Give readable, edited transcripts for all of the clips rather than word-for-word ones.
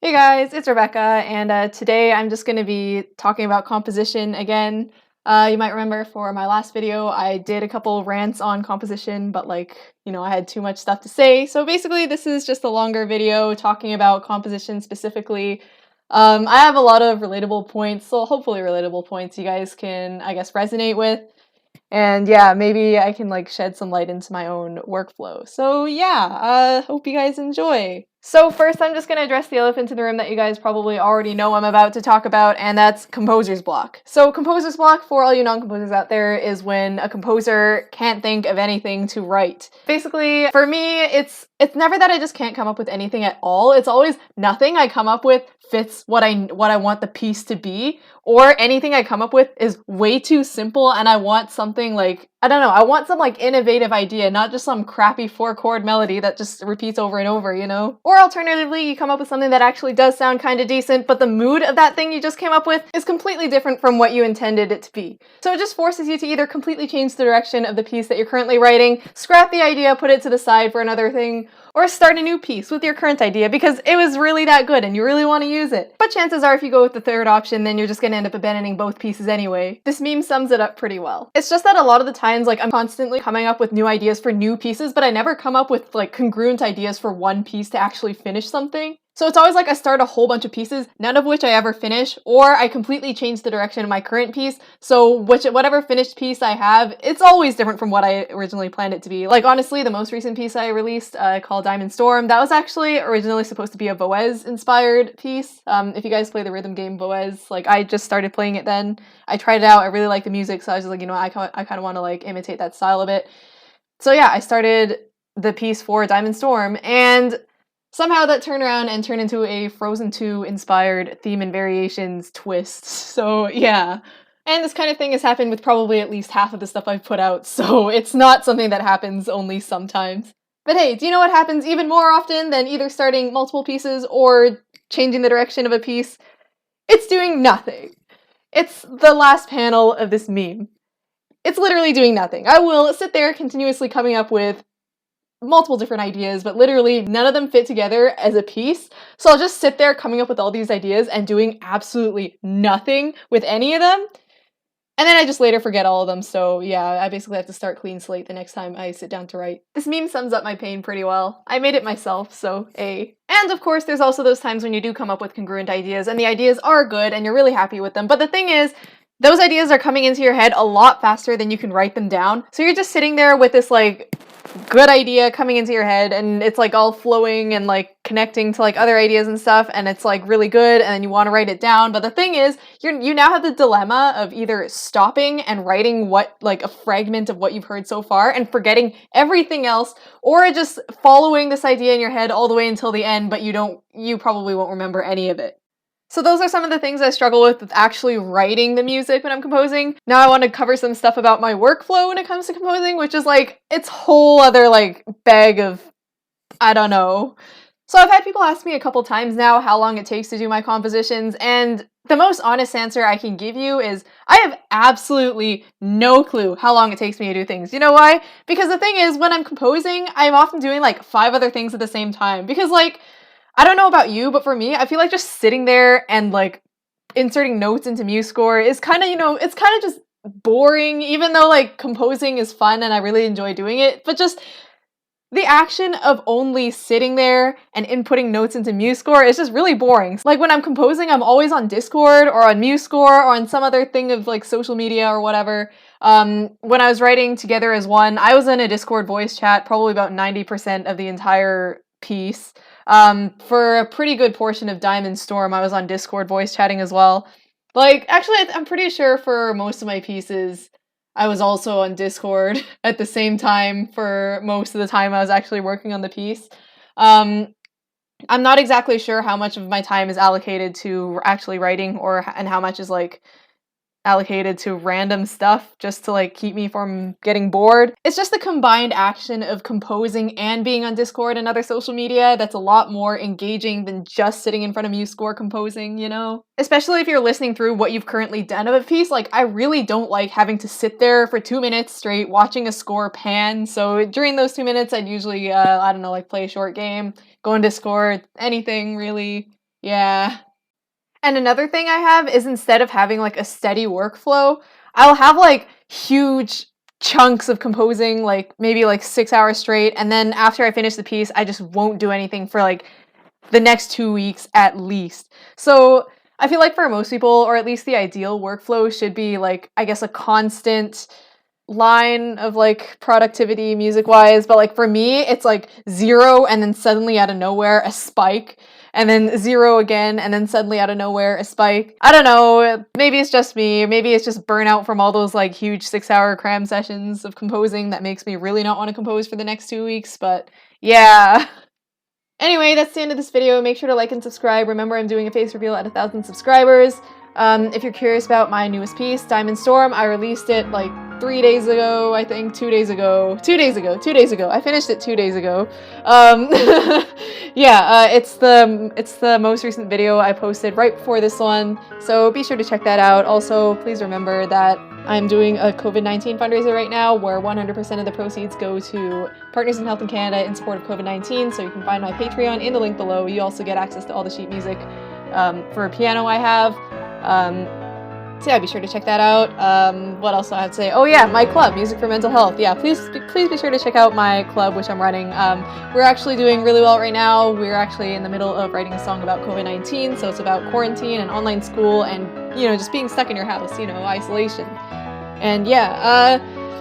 Hey guys, it's Rebecca, and today I'm just going to be talking about composition again. You might remember for my last video, I did a couple rants on composition, but I had too much stuff to say. So basically, this is just a longer video talking about composition specifically. I have a lot of relatable points, so hopefully relatable points you guys can, I guess, resonate with. And yeah, maybe I can shed some light into my own workflow. So yeah, hope you guys enjoy. So first I'm just going to address the elephant in the room that you guys probably already know I'm about to talk about, and that's composer's block. So composer's block, for all you non-composers out there, is when a composer can't think of anything to write. Basically, for me, it's never that I just can't come up with anything at all. It's always nothing I come up with fits what I want the piece to be, or anything I come up with is way too simple and I want something I want some innovative idea, not just some crappy 4-chord melody that just repeats over and over, Or alternatively, you come up with something that actually does sound kind of decent, but the mood of that thing you just came up with is completely different from what you intended it to be. So it just forces you to either completely change the direction of the piece that you're currently writing, scrap the idea, put it to the side for another thing, or start a new piece with your current idea because it was really that good and you really want to use it. But chances are if you go with the third option, then you're just going to end up abandoning both pieces anyway. This meme sums it up pretty well. It's just that a lot of the times, I'm constantly coming up with new ideas for new pieces, but I never come up with congruent ideas for one piece to actually finish something. So it's always I start a whole bunch of pieces, none of which I ever finish, or I completely change the direction of my current piece, so whatever finished piece I have, it's always different from what I originally planned it to be. Honestly, the most recent piece I released, called Diamond Storm, that was actually originally supposed to be a Boez-inspired piece. If you guys play the rhythm game Boez, I just started playing it then. I tried it out, I really liked the music, so I was just I kind of want to imitate that style a bit. So yeah, I started the piece for Diamond Storm, and somehow that turned around and turned into a Frozen 2 inspired theme and variations twist. So yeah. And this kind of thing has happened with probably at least half of the stuff I've put out, so it's not something that happens only sometimes. But hey, do you know what happens even more often than either starting multiple pieces or changing the direction of a piece? It's doing nothing. It's the last panel of this meme. It's literally doing nothing. I will sit there continuously coming up with multiple different ideas, but literally none of them fit together as a piece. So I'll just sit there coming up with all these ideas and doing absolutely nothing with any of them. And then I just later forget all of them, so yeah, I basically have to start clean slate the next time I sit down to write. This meme sums up my pain pretty well. I made it myself, so A. And of course, there's also those times when you do come up with congruent ideas, and the ideas are good, and you're really happy with them, but the thing is, those ideas are coming into your head a lot faster than you can write them down, so you're just sitting there with this, good idea coming into your head, and it's all flowing and connecting to other ideas and stuff, and it's really good, and then you want to write it down. But the thing is, you now have the dilemma of either stopping and writing a fragment of what you've heard so far and forgetting everything else, or just following this idea in your head all the way until the end, but you probably won't remember any of it. So those are some of the things I struggle with actually writing the music when I'm composing. Now I want to cover some stuff about my workflow when it comes to composing, which is it's whole other bag of, I don't know. So I've had people ask me a couple times now how long it takes to do my compositions, and the most honest answer I can give you is I have absolutely no clue how long it takes me to do things. You know why? Because the thing is, when I'm composing, I'm often doing 5 other things at the same time. Because I don't know about you, but for me, I feel just sitting there and inserting notes into MuseScore is kind of, it's kind of just boring, even though composing is fun and I really enjoy doing it, but just the action of only sitting there and inputting notes into MuseScore is just really boring. When I'm composing, I'm always on Discord or on MuseScore or on some other thing of social media or whatever. When I was writing Together as One, I was in a Discord voice chat probably about 90% of the entire piece. For a pretty good portion of Diamond Storm, I was on Discord voice chatting as well. Actually, I'm pretty sure for most of my pieces, I was also on Discord at the same time for most of the time I was actually working on the piece. I'm not exactly sure how much of my time is allocated to actually writing and how much is allocated to random stuff just to keep me from getting bored. It's just the combined action of composing and being on Discord and other social media that's a lot more engaging than just sitting in front of MuseScore composing, Especially if you're listening through what you've currently done of a piece, I really don't like having to sit there for 2 minutes straight watching a score pan, so during those 2 minutes I'd usually, I don't know, play a short game, go on Discord, anything really. Yeah. And another thing I have is instead of having like a steady workflow, I'll have like huge chunks of composing, like maybe like 6 hours straight. And then after I finish the piece, I just won't do anything for like the next 2 weeks at least. So I feel like for most people, or at least the ideal workflow should be like, I guess, a constant line of like productivity music wise, but like for me it's like 0 and then suddenly out of nowhere a spike, and then 0 again and then suddenly out of nowhere a spike. I don't know, maybe it's just me, maybe it's just burnout from all those like huge 6 hour cram sessions of composing that makes me really not want to compose for the next 2 weeks, but yeah. Anyway, that's the end of this video. Make sure to like and subscribe. Remember, I'm doing a face reveal at 1,000 subscribers. If you're curious about my newest piece, Diamond Storm, I released it like 3 days ago, I think, 2 days ago. 2 days ago. I finished it 2 days ago. Yeah, it's the most recent video I posted right before this one, so be sure to check that out. Also, please remember that I'm doing a COVID-19 fundraiser right now where 100% of the proceeds go to Partners in Health in Canada in support of COVID-19, so you can find my Patreon in the link below. You also get access to all the sheet music for a piano I have. So yeah, be sure to check that out. What else do I have to say? Oh yeah, my club, Music for Mental Health. Yeah, please be sure to check out my club, which I'm running. We're actually doing really well right now. We're actually in the middle of writing a song about COVID-19, so it's about quarantine and online school and, you know, just being stuck in your house, you know, isolation. And yeah,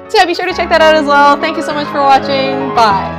so yeah, be sure to check that out as well. Thank you so much for watching. Bye.